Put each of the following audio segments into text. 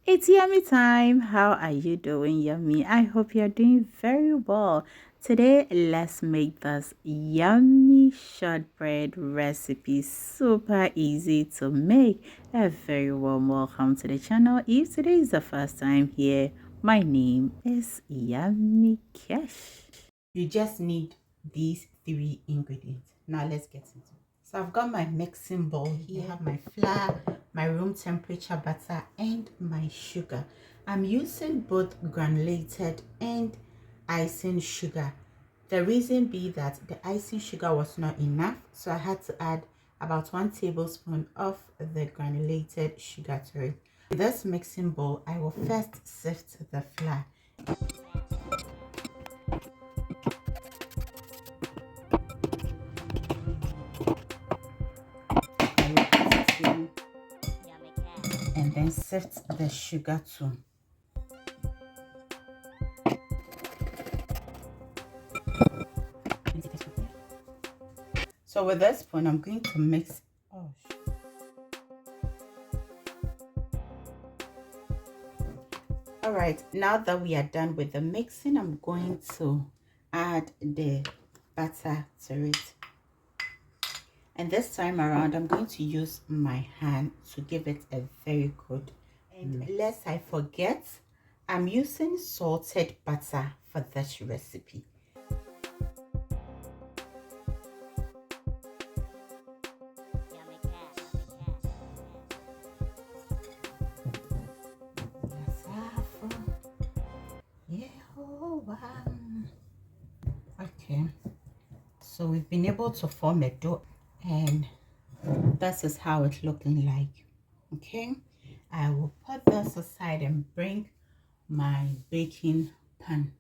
It's yummy time. How are you doing, yummy? I hope you're doing very well. Today, let's make this yummy shortbread recipe. Super easy to make. A very warm welcome to the channel. If today is the first time here, my name is Yummy Cash. You just need these three ingredients. Now let's get into it. So I've got my mixing bowl here. I have my flour, my room temperature butter, and my sugar. I'm using both granulated and icing sugar. The reason being that the icing sugar was not enough, so I had to add about 1 tablespoon of the granulated sugar to it. In this mixing bowl, I will first sift the flour. And then sift the sugar too. So with this spoon, I'm going to mix. All right, now that we are done with the mixing, I'm going to add the butter to it. And this time around, I'm going to use my hand to give it a very good mix. Lest I forget, I'm using salted butter for this recipe. Okay, so we've been able to form a dough, and this is how it's looking like. Okay, I will put this aside and bring my baking pan.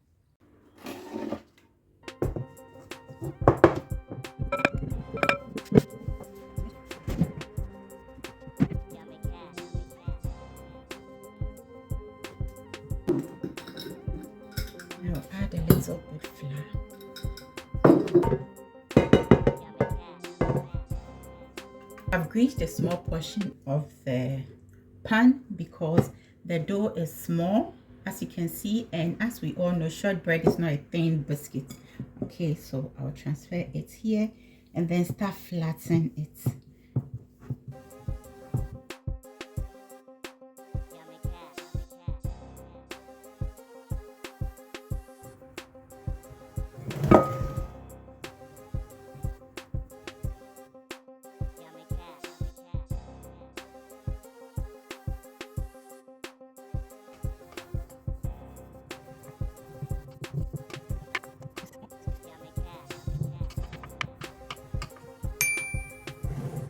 I'll add a little bit flour. I've greased a small portion of the pan because the dough is small, as you can see, and as we all know, shortbread is not a thin biscuit. Okay, so I'll transfer it here and then start flattening it.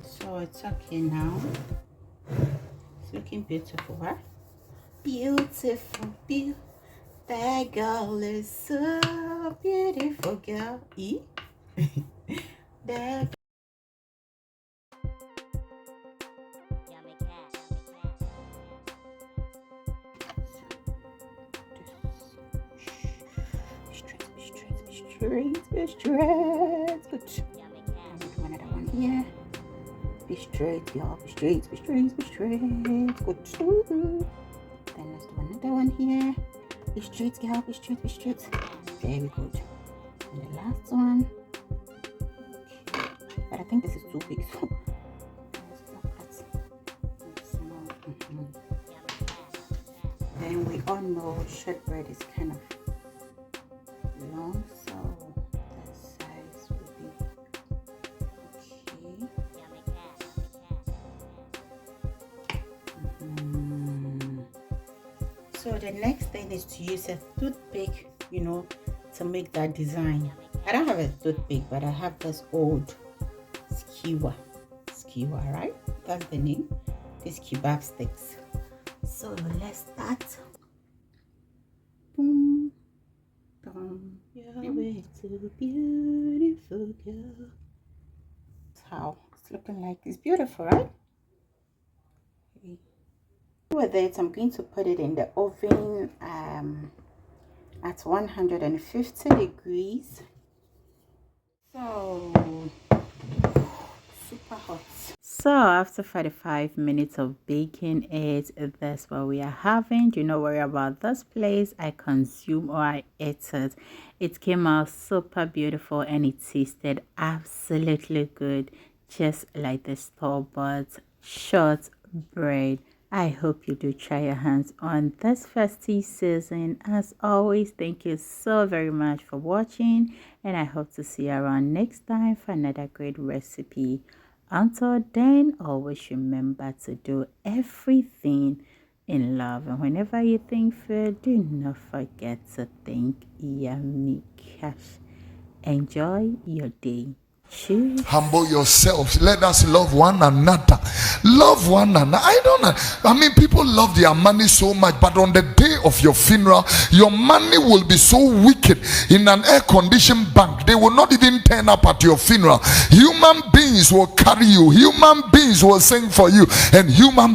So it's okay now. It's looking beautiful, right? Beautiful, beautiful. That girl is so beautiful, girl. That straight. Good. Another one here. Be straight, y'all. Be straight. Good. Then let's do another one here. Be straight, girl. Be straight. Very good. And the last one. Okay. But I think this is too big, so let's stop that. Small. Then we all know shortbread is kind of long, so that size will be okay. So the next thing is to use a toothpick, to make that design. I don't have a toothpick, but I have this old skewer, right? That's the name. These kebab sticks. So let's start. Boom. You're way too beautiful, girl. That's how it's looking like. It's beautiful, right? Okay. With it, I'm going to put it in the oven at 150 degrees. So super hot. So after 45 minutes of baking it, that's what we are having. Do not worry about this place. I consume or I ate it. It came out super beautiful and it tasted absolutely good, just like the store-bought shortbread. I hope you do try your hands on this festive season. As always, thank you so very much for watching, and I hope to see you around next time for another great recipe. Until then, always remember to do everything in love. And whenever you think food, do not forget to think yummy cash. Enjoy your day. Cheers. Humble yourselves. Let us love one another. Love one another. I mean, people love their money so much, but on the day of your funeral, your money will be so wicked in an air-conditioned bank. They will not even turn up at your funeral. Human beings will carry you. Human beings will sing for you. And human